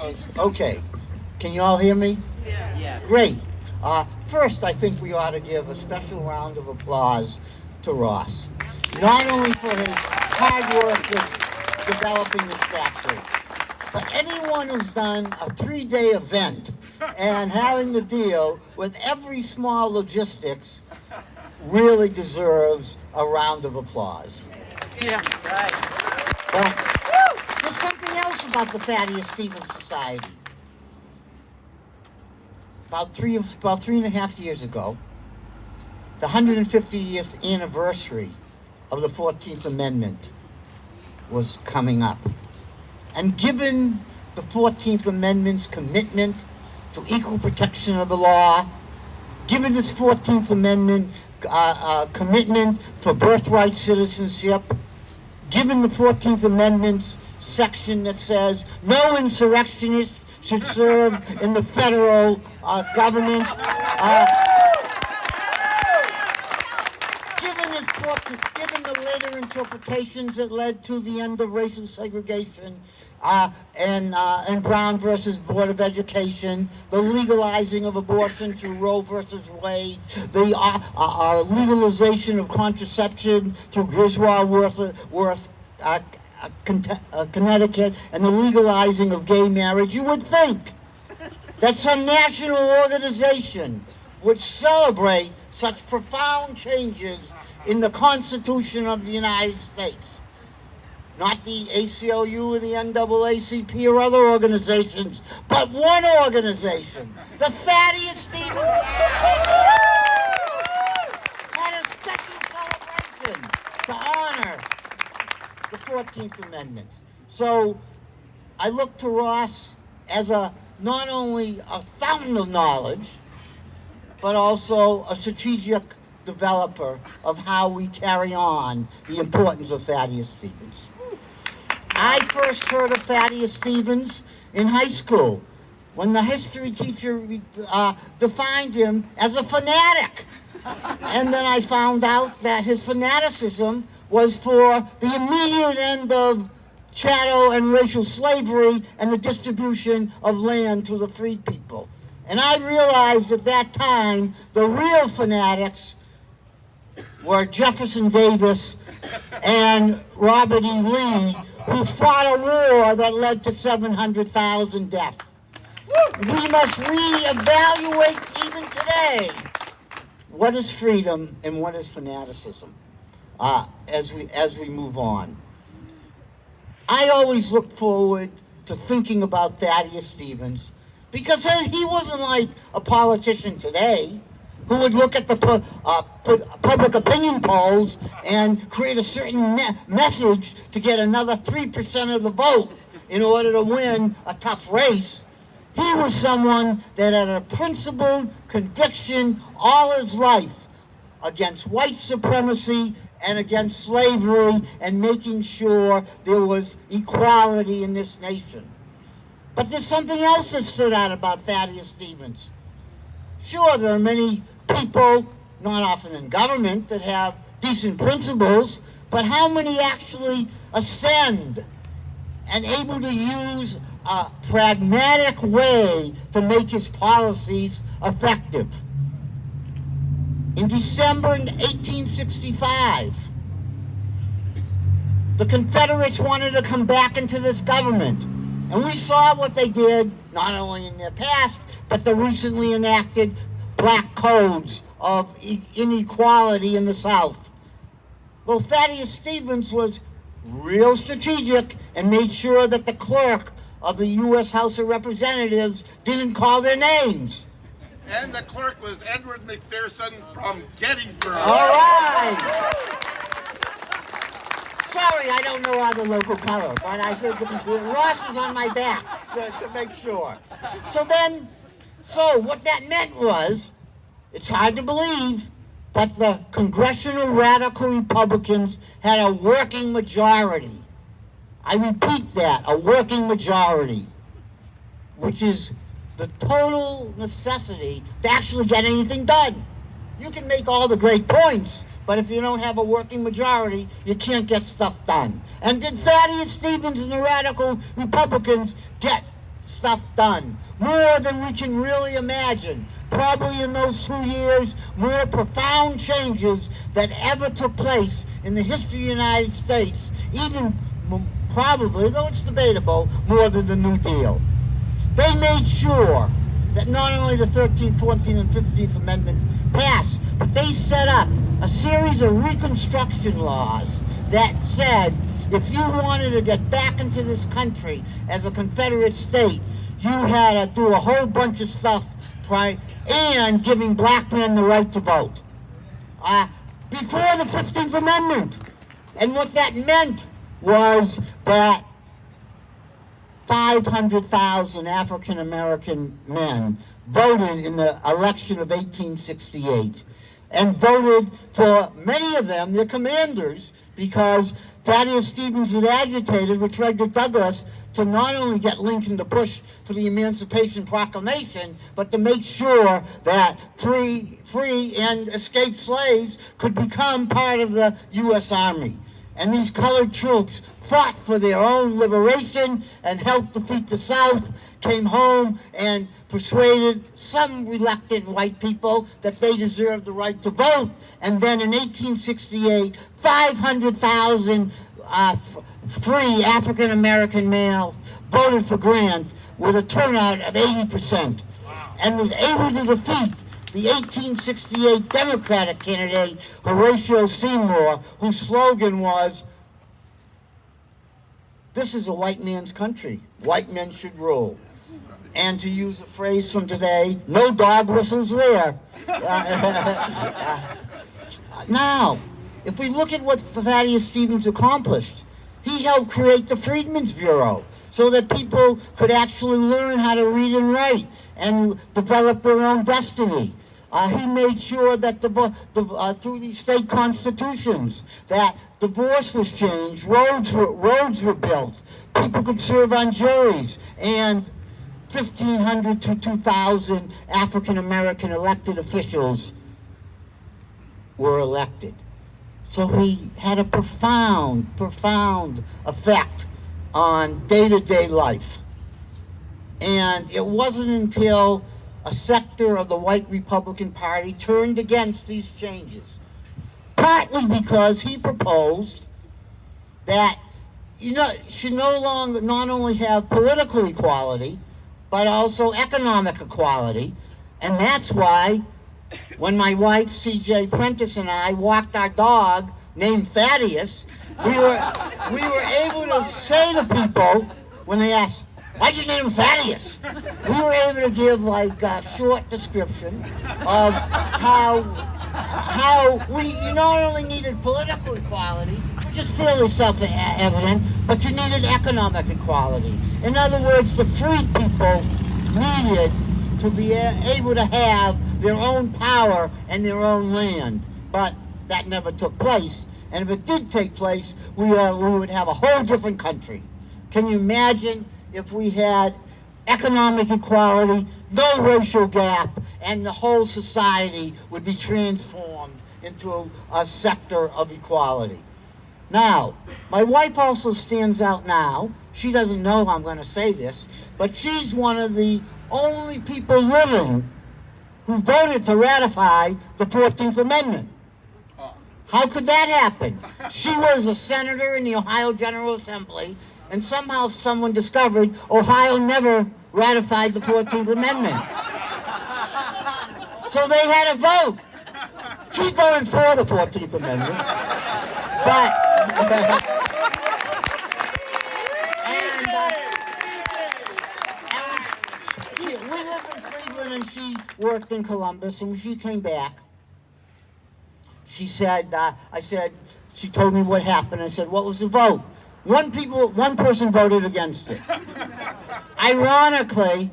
close. Okay. Can you all hear me? Yeah. Yes. Great. First, I think we ought to give a special round of applause to Ross. Not only for his hard work in developing the statute, but anyone who's done a 3-day event and having to deal with every small logistics really deserves a round of applause. Yeah. Right. But there's something else about the Thaddeus Stevens Society. About 3.5 years ago, the 150th anniversary of the 14th Amendment was coming up. And given the 14th Amendment's commitment to equal protection of the law, given its 14th Amendment commitment for birthright citizenship, given the 14th Amendment's section that says no insurrectionist should serve in the federal government, given the later interpretations that led to the end of racial segregation and Brown versus Board of Education, the legalizing of abortion through Roe versus Wade, the legalization of contraception through Griswold-Worth, Connecticut, and the legalizing of gay marriage, you would think that some national organization would celebrate such profound changes in the Constitution of the United States. Not the ACLU or the NAACP or other organizations, but one organization, the Thaddeus Stevens had a special celebration to honor the 14th Amendment. So I look to Ross as not only a fountain of knowledge, but also a strategic developer of how we carry on the importance of Thaddeus Stevens. I first heard of Thaddeus Stevens in high school when the history teacher defined him as a fanatic. And then I found out that his fanaticism was for the immediate end of chattel and racial slavery and the distribution of land to the freed people. And I realized at that time the real fanatics were Jefferson Davis and Robert E. Lee, who fought a war that led to 700,000 deaths. We must reevaluate even today what is freedom and what is fanaticism as we move on. I always look forward to thinking about Thaddeus Stevens because he wasn't like a politician today who would look at the public opinion polls and create a certain message to get another 3% of the vote in order to win a tough race. He was someone that had a principled conviction all his life against white supremacy and against slavery and making sure there was equality in this nation. But there's something else that stood out about Thaddeus Stevens. Sure, there are many people, not often in government, that have decent principles, but how many actually ascend and able to use a pragmatic way to make his policies effective? In December 1865, the Confederates wanted to come back into this government. And we saw what they did, not only in their past, but the recently enacted black codes of inequality in the South. Well, Thaddeus Stevens was real strategic and made sure that the clerk of the U.S. House of Representatives didn't call their names. And the clerk was Edward McPherson from Gettysburg. All right. Sorry, I don't know all the local color, but I think Ross is on my back to make sure. So what that meant was, it's hard to believe, but the congressional radical Republicans had a working majority. I repeat that, a working majority, which is the total necessity to actually get anything done. You can make all the great points, but if you don't have a working majority, you can't get stuff done. And did Thaddeus Stevens and the radical Republicans get stuff done, more than we can really imagine. Probably in those 2 years, more profound changes that ever took place in the history of the United States, even probably, though it's debatable, more than the New Deal. They made sure that not only the 13th, 14th, and 15th Amendment passed, but they set up a series of Reconstruction laws that said if you wanted to get back into this country as a Confederate state, you had to do a whole bunch of stuff and giving black men the right to vote. Before the 15th Amendment. And what that meant was that 500,000 African American men voted in the election of 1868 and voted for many of them, their commanders, because Thaddeus Stevens had agitated with Frederick Douglass to not only get Lincoln to push for the Emancipation Proclamation, but to make sure that free and escaped slaves could become part of the U.S. Army. And these colored troops fought for their own liberation and helped defeat the South, came home and persuaded some reluctant white people that they deserved the right to vote. And then in 1868, 500,000 free African-American males voted for Grant with a turnout of 80%. And was able to defeat the 1868 Democratic candidate, Horatio Seymour, whose slogan was, "This is a white man's country. White men should rule." And to use a phrase from today, no dog whistles there. Now, if we look at what Thaddeus Stevens accomplished, he helped create the Freedmen's Bureau so that people could actually learn how to read and write and develop their own destiny. He made sure that through these state constitutions that divorce was changed, roads were built, people could serve on juries, and 1,500 to 2,000 African American elected officials were elected. So he had a profound effect on day-to-day life. And it wasn't until a sector of the white Republican Party turned against these changes, partly because he proposed that you should not only have political equality, but also economic equality. And that's why when my wife, C.J. Prentice, and I walked our dog named Thaddeus, we were able to say to people when they asked, "Why'd you name him Thaddeus?" We were able to give like a short description of how we not only needed political equality, which is fairly self-evident, but you needed economic equality. In other words, the freed people needed to be able to have their own power and their own land. But that never took place. And if it did take place, we would have a whole different country. Can you imagine if we had economic equality, no racial gap, and the whole society would be transformed into a sector of equality? Now, my wife also stands out now. She doesn't know I'm going to say this, but she's one of the only people living who voted to ratify the 14th Amendment. How could that happen? She was a senator in the Ohio General Assembly, and somehow someone discovered Ohio never ratified the 14th Amendment. So they had a vote. She voted for the 14th Amendment, we lived in Cleveland and she worked in Columbus, and when she came back, she said, she told me what happened. I said, "What was the vote?" One person voted against it. Ironically,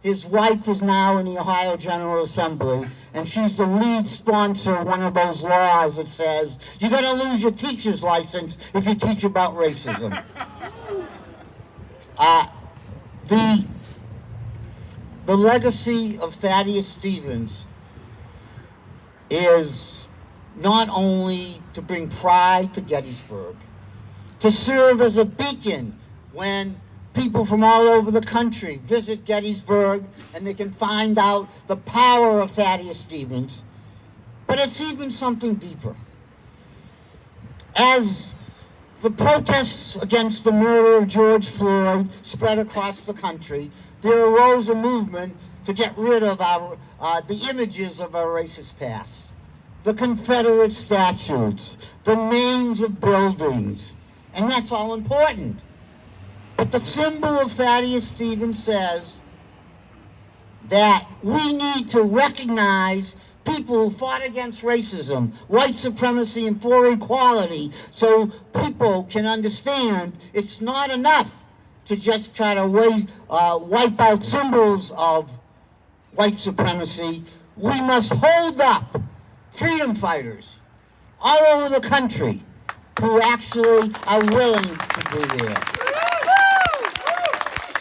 his wife is now in the Ohio General Assembly, and she's the lead sponsor of one of those laws that says you're going to lose your teacher's license if you teach about racism. The legacy of Thaddeus Stevens is not only to bring pride to Gettysburg, to serve as a beacon when people from all over the country visit Gettysburg, and they can find out the power of Thaddeus Stevens. But it's even something deeper. As the protests against the murder of George Floyd spread across the country, there arose a movement to get rid of the images of our racist past. The Confederate statues, the names of buildings, and that's all important. But the symbol of Thaddeus Stevens says that we need to recognize people who fought against racism, white supremacy, and for equality, so people can understand it's not enough to just try to wipe out symbols of white supremacy. We must hold up freedom fighters all over the country who actually are willing to be there.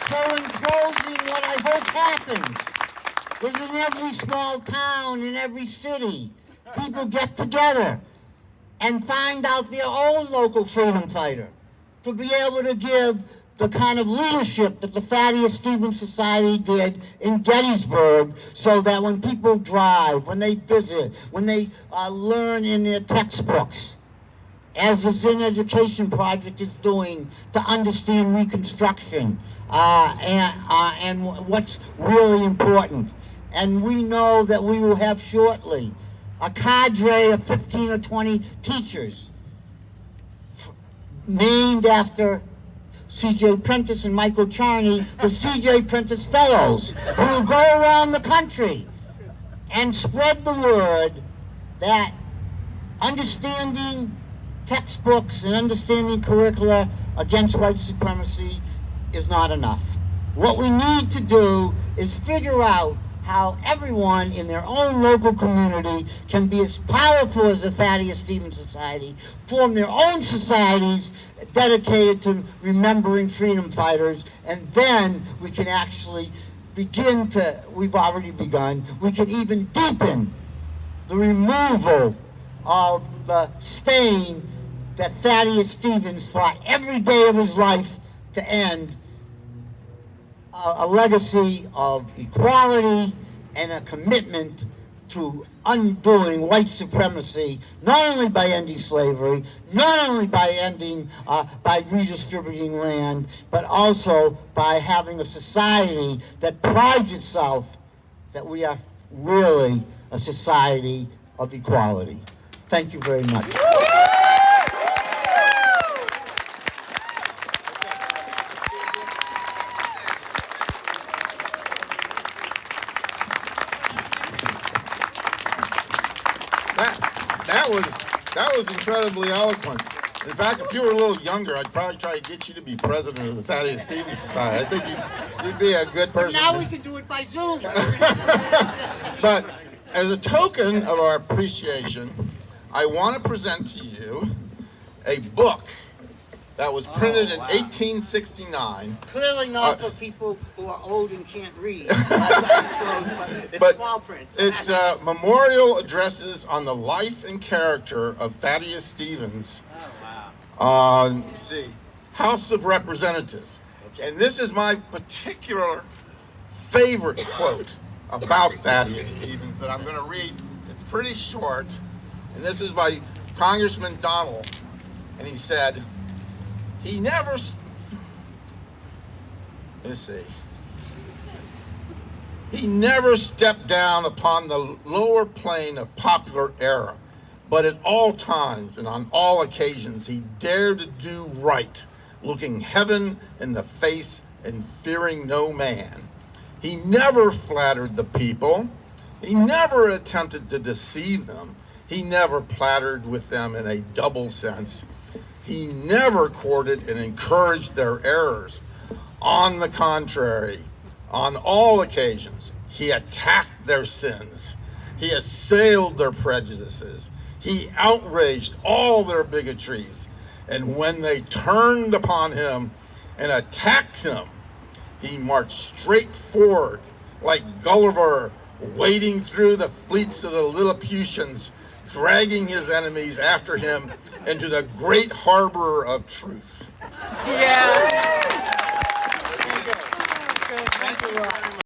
So in closing, what I hope happens is in every small town, in every city, people get together and find out their own local freedom fighter to be able to give the kind of leadership that the Thaddeus Stevens Society did in Gettysburg, so that when people drive, when they visit, when they learn in their textbooks, as the Zinn Education Project is doing to understand Reconstruction and what's really important. And we know that we will have shortly a cadre of 15 or 20 teachers named after C.J. Prentice and Michael Charney, the C.J. Prentice Fellows, who will go around the country and spread the word that understanding textbooks and understanding curricula against white supremacy is not enough. What we need to do is figure out how everyone in their own local community can be as powerful as the Thaddeus Stevens Society, form their own societies dedicated to remembering freedom fighters, and then we can actually we've already begun, we can even deepen the removal of the stain that Thaddeus Stevens fought every day of his life to end, a legacy of equality and a commitment to undoing white supremacy, not only by ending slavery, not only by redistributing land, but also by having a society that prides itself that we are really a society of equality. Thank you very much. That was incredibly eloquent. In fact, if you were a little younger, I'd probably try to get you to be president of the Thaddeus Stevens Society. I think you'd be a good person. Now we can do it by Zoom. But as a token of our appreciation, I want to present to you a book that was printed in 1869. Clearly not for people who are old and can't read. It's small print. It's memorial addresses on the life and character of Thaddeus Stevens. Oh, wow. Let's see, House of Representatives. Okay. And this is my particular favorite quote about Thaddeus Stevens that I'm going to read. It's pretty short. And this was by Congressman Donald. And he said, he never, he never stepped down upon the lower plane of popular error, but at all times and on all occasions he dared to do right, looking heaven in the face and fearing no man. He never flattered the people. He never attempted to deceive them. He never flattered with them in a double sense. He never courted and encouraged their errors. On the contrary, on all occasions, he attacked their sins. He assailed their prejudices. He outraged all their bigotries. And when they turned upon him and attacked him, he marched straight forward like Gulliver wading through the fleets of the Lilliputians, dragging his enemies after him into the great harbor of truth. Yeah. Thank you, Ross.